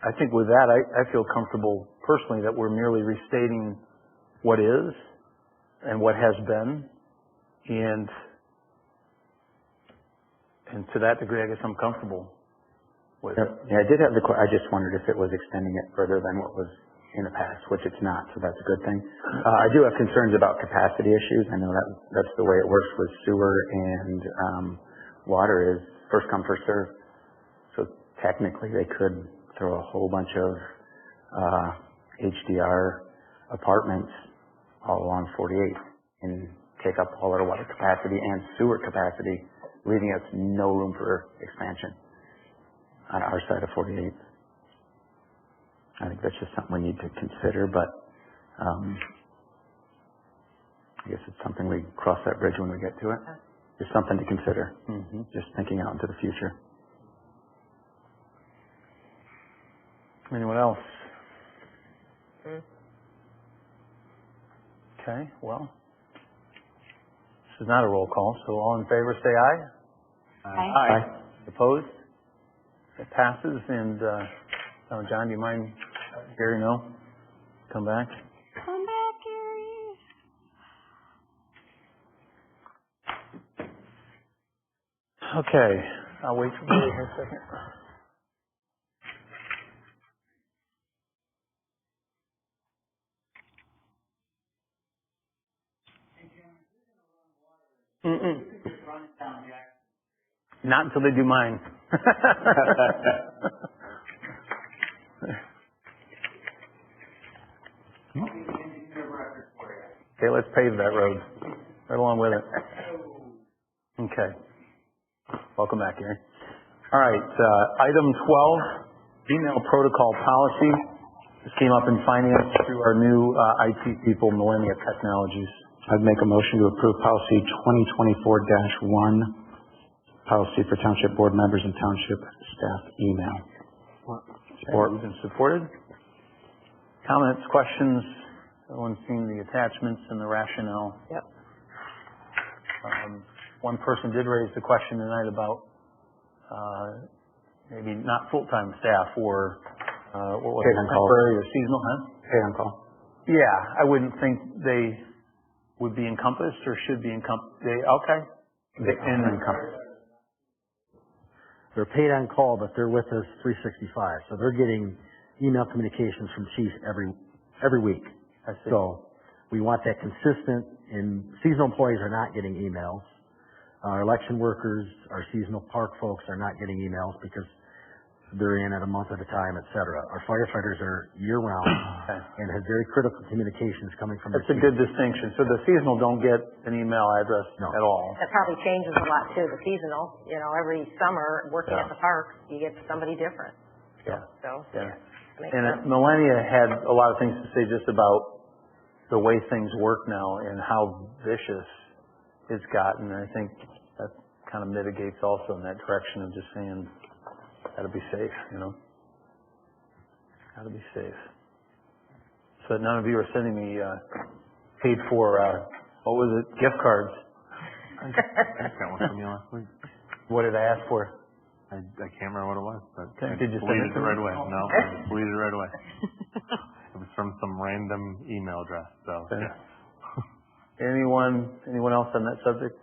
I think with that, I feel comfortable personally that we're merely restating what is and what has been. And to that degree, I guess I'm comfortable with it. Yeah, I did have I just wondered if it was extending it further than what was in the past, which it's not, so that's a good thing. I do have concerns about capacity issues. I know that's the way it works with sewer and water is first come, first serve. So technically they could throw a whole bunch of HDR apartments all along 48 and take up all our water capacity and sewer capacity, leaving us no room for expansion on our side of 48. I think that's just something we need to consider, but I guess it's something we cross that bridge when we get to it. Just something to consider, just thinking out into the future. Anyone else? Okay, well, this is not a roll call, so all in favor say aye. Aye. Opposed? It passes, and John, do you mind, Gary, no? Come back. Come back, Gary. Okay, I'll wait for Gary here a second. Not until they do mine. Okay, let's pave that road. Right along with it. Okay. Welcome back, Gary. All right, item 12, email protocol policy. This came up in finance through our new IT people, Millennia Technologies. I'd make a motion to approve policy 2024-1, policy for township board members and township staff email. Support. Moved and supported. Comments, questions, Everyone's seen the attachments and the rationale. Yep. One person did raise the question tonight about maybe not full-time staff or what was it, temporary or seasonal, huh? Paid on call. Yeah, I wouldn't think they would be encompassed or should be encompassed. Okay. Encompassed. They're paid on call, but they're with us 365. So they're getting email communications from chiefs every week. I see. So we want that consistent, and seasonal employees are not getting emails. Our election workers, our seasonal park folks are not getting emails because they're in at a month at a time, et cetera. Our firefighters are year-round and have very critical communications coming from That's a good distinction. So the seasonal don't get an email address at all. That probably changes a lot too, the seasonal. You know, every summer working at the park, you get somebody different. Yeah. So, Yeah. makes And sense. Melania had a lot of things to say just about the way things work now and how vicious it's gotten. And I think that kind of mitigates also in that direction of just saying, gotta be safe, you know. Gotta be safe. So none of you are sending me paid for what was it? Gift cards. I got one from you last week. What did I ask for? I can't remember what it was, but I Did you send deleted it it to me? right away. No, I just deleted it right away. It was from some random email address. So Okay. yeah. Anyone else on that subject?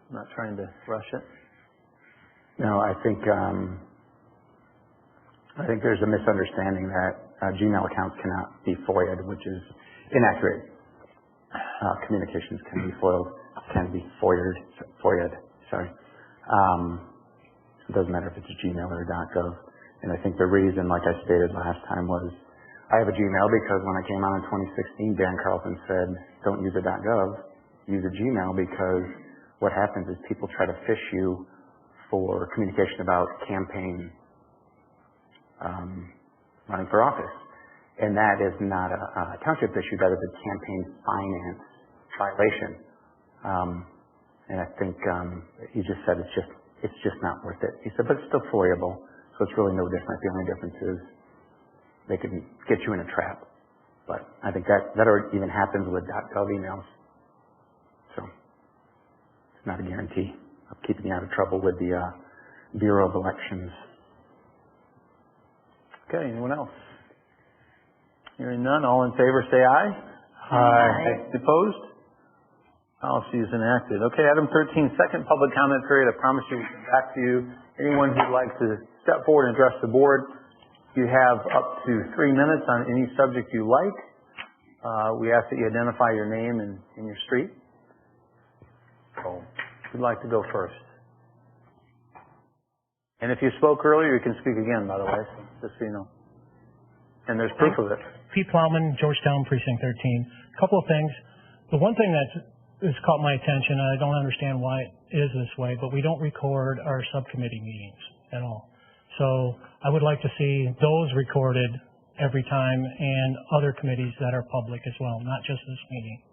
I'm not trying to rush it. No, I think there's a misunderstanding that Gmail accounts cannot be FOIA'd, which is inaccurate. Communications can be FOIA'd. Sorry. It doesn't matter if it's a Gmail or a .gov. And I think the reason, like I stated last time, was I have a Gmail because when I came on in 2016, Dan Carlson said, don't use a .gov, use a Gmail, because what happens is people try to fish you for communication about campaign running for office. And that is not a township issue, that is a campaign finance violation. And I think he just said it's just not worth it. He said, but it's still FOIAble, so it's really no different. The only difference is they can get you in a trap. But I think that even happens with .gov emails. So it's not a guarantee of keeping you out of trouble with the Bureau of Elections. Okay, anyone else? Hearing none, all in favor say aye. Aye. Opposed? Policy is enacted. Okay, item 13, second public comment period. I promise you we'll come back to you. Anyone who'd like to step forward and address the board, you have up to 3 minutes on any subject you like. We ask that you identify your name and your street. So, who'd like to go first? And if you spoke earlier, you can speak again, by the way, so just so you know. And there's proof of it. Pete Plowman, Georgetown Precinct 13. A couple of things. The one thing that has caught my attention, and I don't understand why it is this way, but we don't record our subcommittee meetings at all. So I would like to see those recorded every time, and other committees that are public as well, not just this meeting.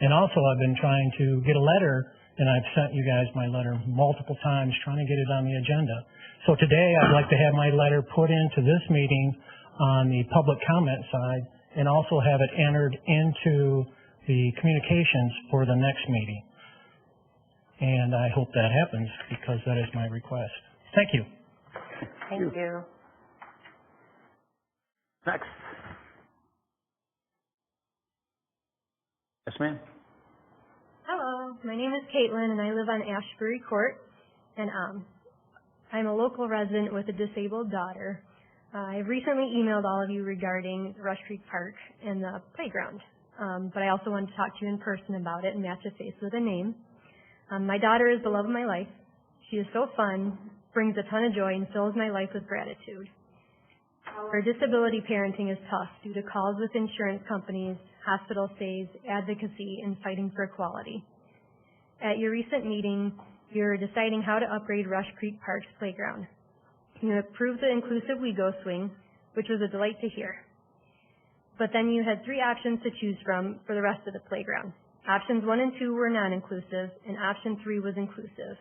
And also I've been trying to get a letter, and I've sent you guys my letter multiple times trying to get it on the agenda. So today I'd like to have my letter put into this meeting on the public comment side, and also have it entered into the communications for the next meeting. And I hope that happens, because that is my request. Thank you. Thank you. Next. Yes, ma'am. Hello, my name is Caitlin, and I live on Ashbury Court, and I'm a local resident with a disabled daughter. I recently emailed all of you regarding Rush Creek Park and the playground, but I also wanted to talk to you in person about it and match a face with a name. My daughter is the love of my life. She is so fun, brings a ton of joy, and fills my life with gratitude. Our disability parenting is tough due to calls with insurance companies, hospital stays, advocacy, and fighting for equality. At your recent meeting, you were deciding how to upgrade Rush Creek Park's playground. You approved the inclusive We-Go swing, which was a delight to hear. But then you had 3 options to choose from for the rest of the playground. Options 1 and 2 were non-inclusive, and option 3 was inclusive.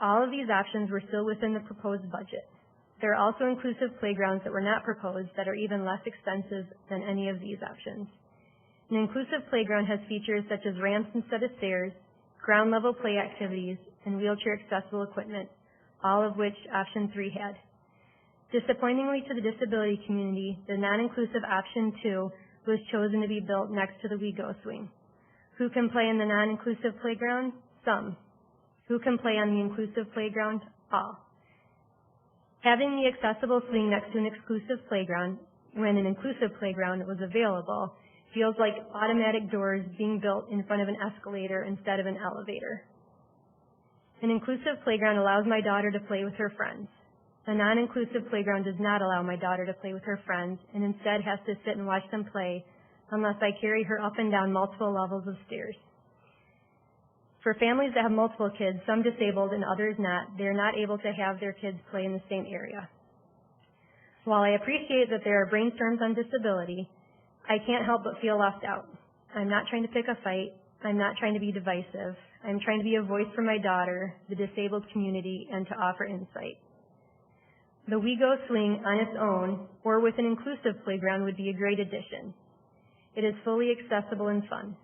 All of these options were still within the proposed budget. There are also inclusive playgrounds that were not proposed that are even less expensive than any of these options. An inclusive playground has features such as ramps instead of stairs, ground level play activities, and wheelchair accessible equipment, all of which option 3 had. Disappointingly to the disability community, the non-inclusive option 2 was chosen to be built next to the We Go swing. Who can play in the non-inclusive playground? Some. Who can play on the inclusive playground? All. Having the accessible swing next to an exclusive playground when an inclusive playground was available feels like automatic doors being built in front of an escalator instead of an elevator. An inclusive playground allows my daughter to play with her friends. A non-inclusive playground does not allow my daughter to play with her friends and instead has to sit and watch them play unless I carry her up and down multiple levels of stairs. For families that have multiple kids, some disabled and others not, they are not able to have their kids play in the same area. While I appreciate that there are brainstorms on disability, I can't help but feel left out. I'm not trying to pick a fight. I'm not trying to be divisive. I'm trying to be a voice for my daughter, the disabled community, and to offer insight. The We Go swing on its own or with an inclusive playground would be a great addition. It is fully accessible and fun.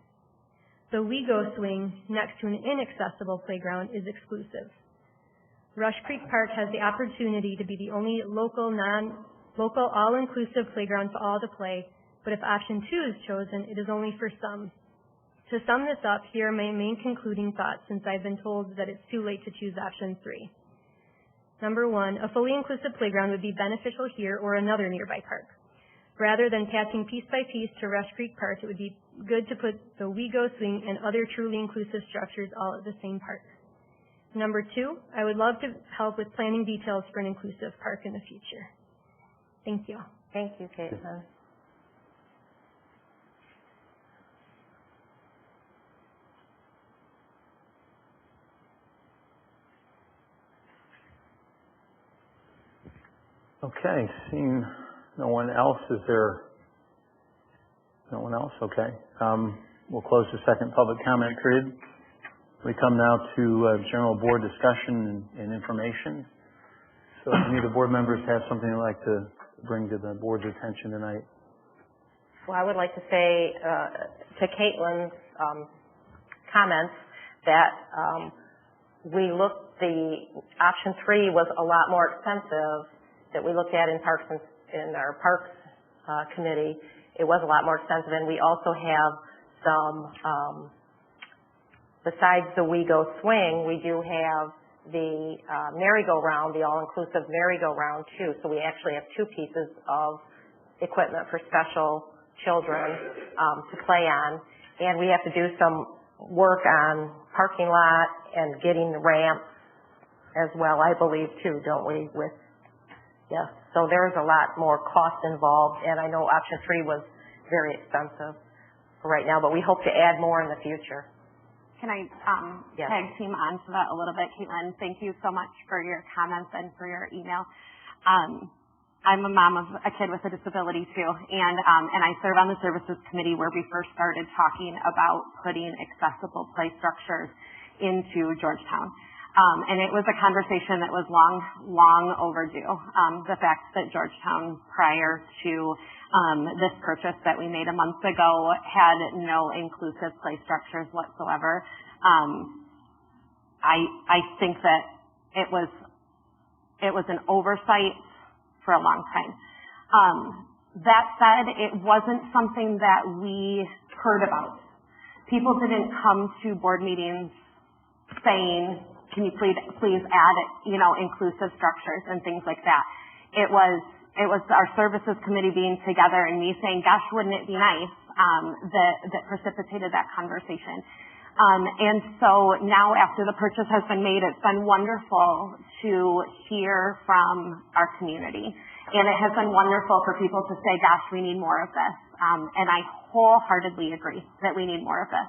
The We Go swing next to an inaccessible playground is exclusive. Rush Creek Park has the opportunity to be the only local all-inclusive playground for all to play, but if option 2 is chosen, it is only for some. To sum this up, here are my main concluding thoughts since I've been told that it's too late to choose option 3. Number 1, a fully inclusive playground would be beneficial here or another nearby park. Rather than patching piece by piece to Rush Creek Park, it would be good to put the We Go swing and other truly inclusive structures all at the same park. Number 2, I would love to help with planning details for an inclusive park in the future. Thank you. Thank you, Caitlin. Okay, seeing no one else, is there no one else? Okay. We'll close the second public comment period. We come now to general board discussion and information. So if any of the board members have something they'd like to bring to the board's attention tonight. Well, I would like to say to Caitlin's comments that the option 3 was a lot more expensive that we looked at in our parks committee. It was a lot more expensive, and we also have some, besides the We Go swing, we do have the merry-go-round, the all-inclusive merry-go-round too. So we actually have 2 pieces of equipment for special children to play on. And we have to do some work on parking lot and getting the ramps as well, I believe too, don't we? Yes. So there's a lot more cost involved, and I know option 3 was very expensive for right now, but we hope to add more in the future. Can I Yes. tag team onto that a little bit, Caitlin? Thank you so much for your comments and for your email. I'm a mom of a kid with a disability too, and I serve on the services committee where we first started talking about putting accessible play structures into Georgetown. And it was a conversation that was long overdue. The fact that Georgetown, prior to this purchase that we made a month ago, had no inclusive play structures whatsoever. I think that it was an oversight for a long time. That said, it wasn't something that we heard about. People didn't come to board meetings saying, can you please add, inclusive structures and things like that. It was our services committee being together and me saying, gosh, wouldn't it be nice, that precipitated that conversation. And so now after the purchase has been made, it's been wonderful to hear from our community. And it has been wonderful for people to say, gosh, we need more of this. And I wholeheartedly agree that we need more of this.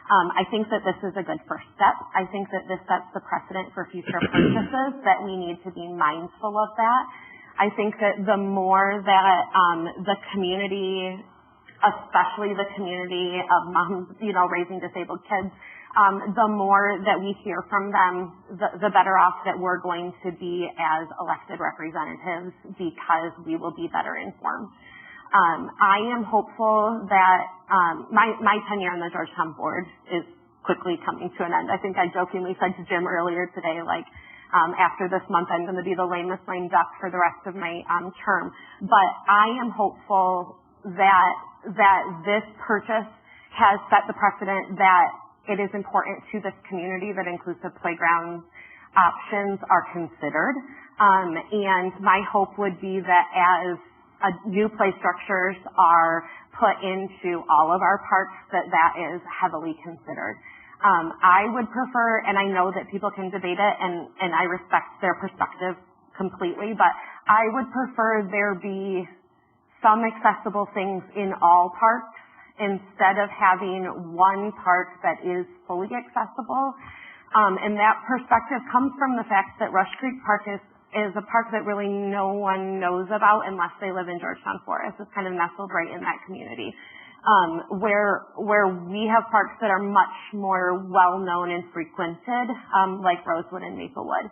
I think that this is a good first step. I think that this sets the precedent for future purchases, that we need to be mindful of that. I think that the more that the community, especially the community of moms, raising disabled kids, the more that we hear from them, the better off that we're going to be as elected representatives, because we will be better informed. I am hopeful that my tenure on the Georgetown board is quickly coming to an end. I think I jokingly said to Jim earlier today, like, after this month, I'm going to be the lamest lame duck for the rest of my term. But I am hopeful that this purchase has set the precedent that it is important to this community that inclusive playground options are considered. And my hope would be that as new play structures are put into all of our parks, that is heavily considered. I would prefer, and I know that people can debate it, and I respect their perspective completely, but I would prefer there be some accessible things in all parks instead of having one park that is fully accessible. And that perspective comes from the fact that Rush Creek Park is a park that really no one knows about unless they live in Georgetown Forest. It's kind of nestled right in that community. Where we have parks that are much more well-known and frequented, like Rosewood and Maplewood.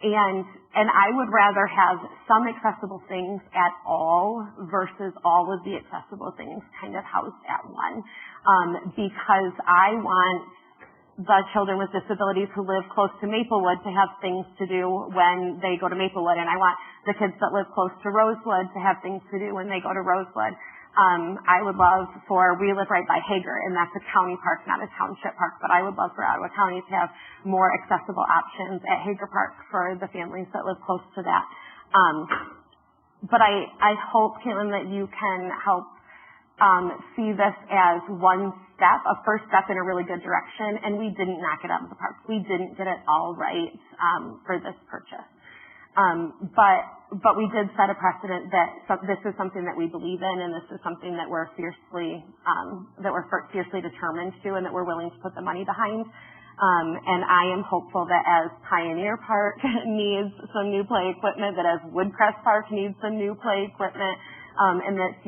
And I would rather have some accessible things at all versus all of the accessible things kind of housed at one. Because I want the children with disabilities who live close to Maplewood to have things to do when they go to Maplewood, and I want the kids that live close to Rosewood to have things to do when they go to Rosewood. I would love we live right by Hager, and that's a county park, not a township park, but I would love for Ottawa County to have more accessible options at Hager Park for the families that live close to that. But I hope, Caitlin, that you can help see this as one step, a first step in a really good direction, and we didn't knock it out of the park. We didn't get it all right for this purchase. But we did set a precedent that this is something that we believe in, and this is something that we're fiercely determined to, and that we're willing to put the money behind. And I am hopeful that as Pioneer Park needs some new play equipment, that as Woodcrest Park needs some new play equipment, and that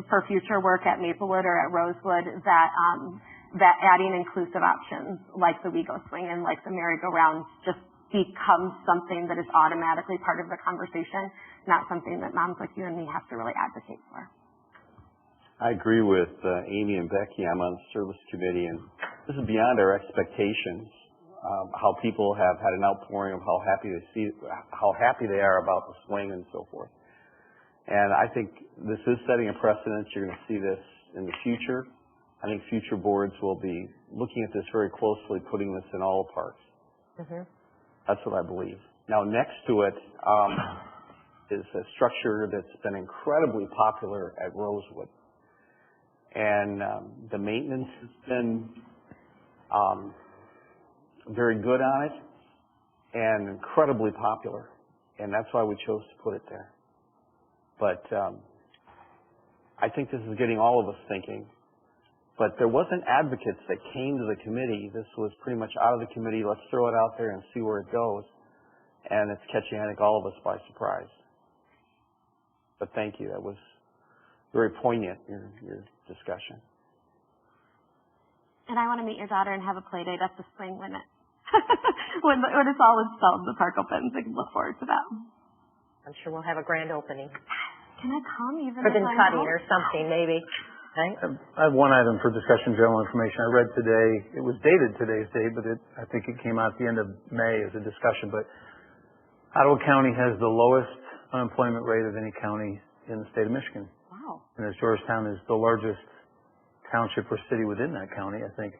for future work at Maplewood or at Rosewood, that adding inclusive options like the We Go Swing and like the merry-go-round just becomes something that is automatically part of the conversation, not something that moms like you and me have to really advocate for. I agree with Amy and Becky. I'm on the service committee, and this is beyond our expectations. How people have had an outpouring of how happy they are about the swing and so forth. And I think this is setting a precedent. You're going to see this in the future. I think future boards will be looking at this very closely, putting this in all parks. Mm-hmm. That's what I believe. Now, next to it is a structure that's been incredibly popular at Rosewood. And the maintenance has been very good on it and incredibly popular. And that's why we chose to put it there. But I think this is getting all of us thinking. But there wasn't advocates that came to the committee. This was pretty much out of the committee. Let's throw it out there and see where it goes. And it's catching, I think, all of us by surprise. But thank you. That was very poignant, your discussion. And I want to meet your daughter and have a play date at the swing when it's all installed and the park opens. I can look forward to that. I'm sure we'll have a grand opening. Can I come even ribbon cutting or something, maybe? Right? I have one item for discussion, general information. I read today, it was dated today's date, but I think it came out at the end of May as a discussion, but Ottawa County has the lowest unemployment rate of any county in the state of Michigan. Wow. And as Georgetown is the largest township or city within that county, I think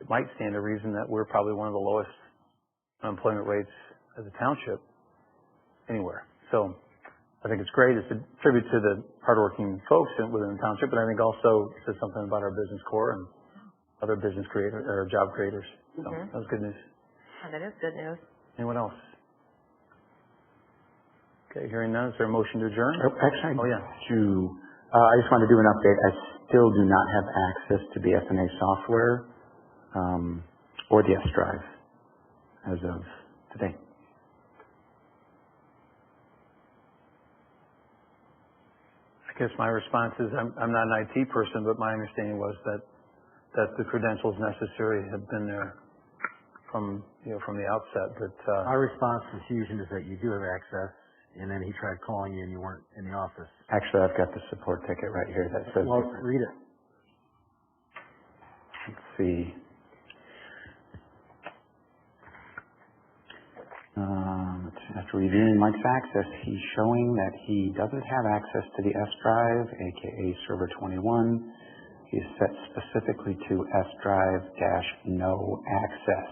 it might stand to reason that we're probably one of the lowest unemployment rates as a township anywhere. So I think it's great. It's a tribute to the hardworking folks within the township, but I think also says something about our business core and other business creators or job creators. So that was good news. Oh, that is good news. Anyone else? Okay, hearing none, is there a motion to adjourn? Actually, yeah. I just want to do an update. I still do not have access to the FNA software or the S Drive as of today. I guess my response is I'm not an IT person, but my understanding was that the credentials necessary have been there from the outset. But our response to Fusion is that you do have access, and then he tried calling you and you weren't in the office. Actually, I've got the support ticket right here that says. Well, read it. Let's see. After reviewing Mike's access, he's showing that he doesn't have access to the S drive, aka server 21. He's set specifically to S drive-no access.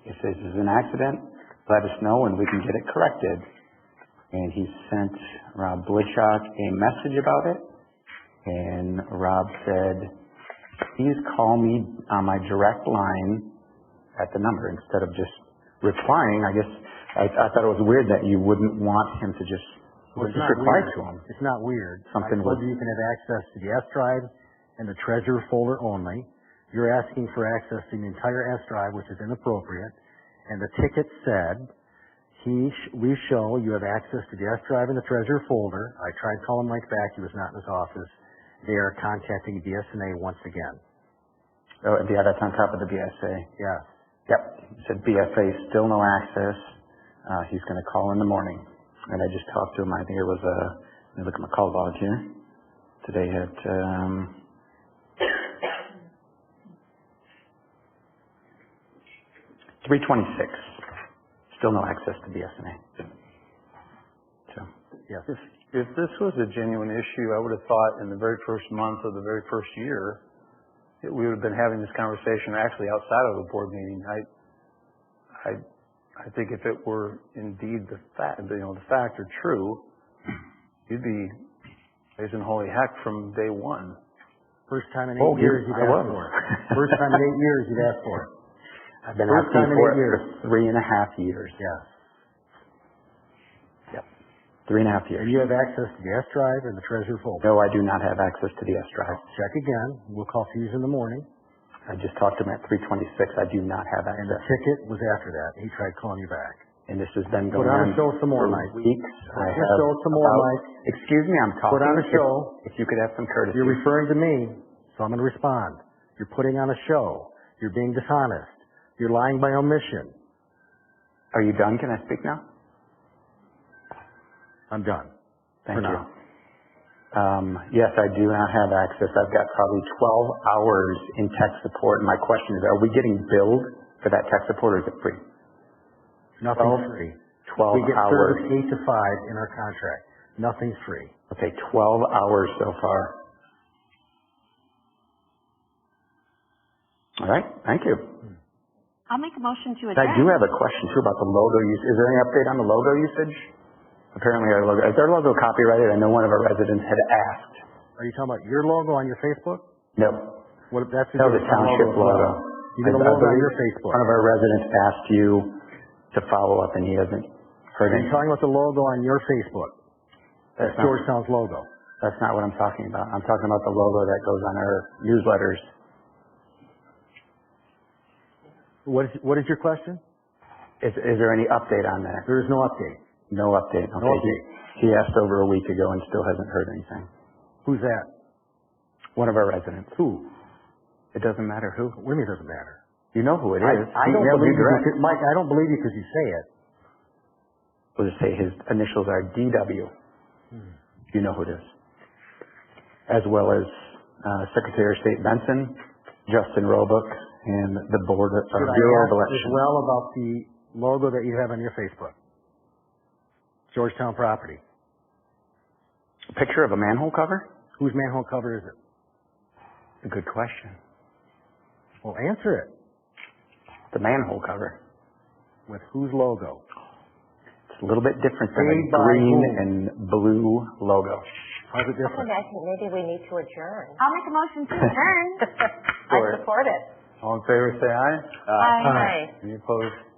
If this is an accident, let us know and we can get it corrected. And he sent Rob Blitchock a message about it. And Rob said, please call me on my direct line at the number instead of just replying. I guess I thought it was weird that you wouldn't want him to just, reply to him. It's not weird. Something I told you can have access to the S drive and the treasure folder only. You're asking for access to the entire S drive, which is inappropriate. And the ticket said, we show you have access to the S drive and the treasure folder. I tried calling Mike back. He was not in his office. They are contacting BSNA once again. Oh, yeah, that's on top of the BSA. Yes. Yep. He said BSA, still no access. He's going to call in the morning. And I just talked to him. I think it was let me look at my call log here. Today at 3:26. Still no access to BSNA. So, yes. If this was a genuine issue, I would have thought in the very first month of the very first year, we would have been having this conversation actually outside of the board meeting. I think if it were indeed the fact or true, you'd be raising holy heck from day one. First time in 8 years you've asked for it. First time in 8 years you've asked for it. I've been asking for it for 3.5 years. Yes. Yep. 3.5 years. And you have access to the S drive and the treasure folder? No, I do not have access to the S drive. Check again. We'll call Fuse in the morning. I just talked to him at 3:26. I do not have access. And the ticket was after that. He tried calling you back. And this has been going on. Put on a show some more, for Mike. weeks. Put on a show some more, Mike. Excuse me, I'm talking. Put on a show. If you could have some courtesy. You're referring to me, so I'm going to respond. You're putting on a show. You're being dishonest. You're lying by omission. Are you done? Can I speak now? I'm done. Thank you. Yes, I do not have access. I've got probably 12 hours in tech support, and my question is, are we getting billed for that tech support, or is it free? Nothing's free. 12 we get hours. service 8 to 5 in our contract. Nothing's free. Okay, 12 hours so far. All right, thank you. I'll make a motion to adjourn. I do have a question too about the logo use. Is there any update on the logo usage? Apparently our logo, is our logo copyrighted? I know one of our residents had asked. Are you talking about your logo on your Facebook? No. What, that's that was a township logo. You get a logo on your Facebook. One of our residents asked you to follow up and he hasn't heard anything. Are you talking about the logo on your Facebook? That's Georgetown's logo. That's not what I'm talking about. I'm talking about the logo that goes on our newsletters. What is your question? Is there any update on that? There is no update. No update. Okay. No update. He asked over a week ago and still hasn't heard anything. Who's that? One of our residents. Who? It doesn't matter who. What do you mean it doesn't matter? You know who it is. I don't believe you, Mike, I don't believe you because you say it. We'll just say his initials are DW. You know who it is. As well as Secretary of State Benson, Justin Roebuck, and the Board of Bureau of Elections. As well about the logo that you have on your Facebook. Georgetown property. A picture of a manhole cover? Whose manhole cover is it? A good question. Well, answer it. The manhole cover. With whose logo? It's a little bit different than a green and blue logo. How's it different? I think maybe we need to adjourn. I'll make a motion to adjourn. I support it. All in favor, say aye. Aye. Any opposed?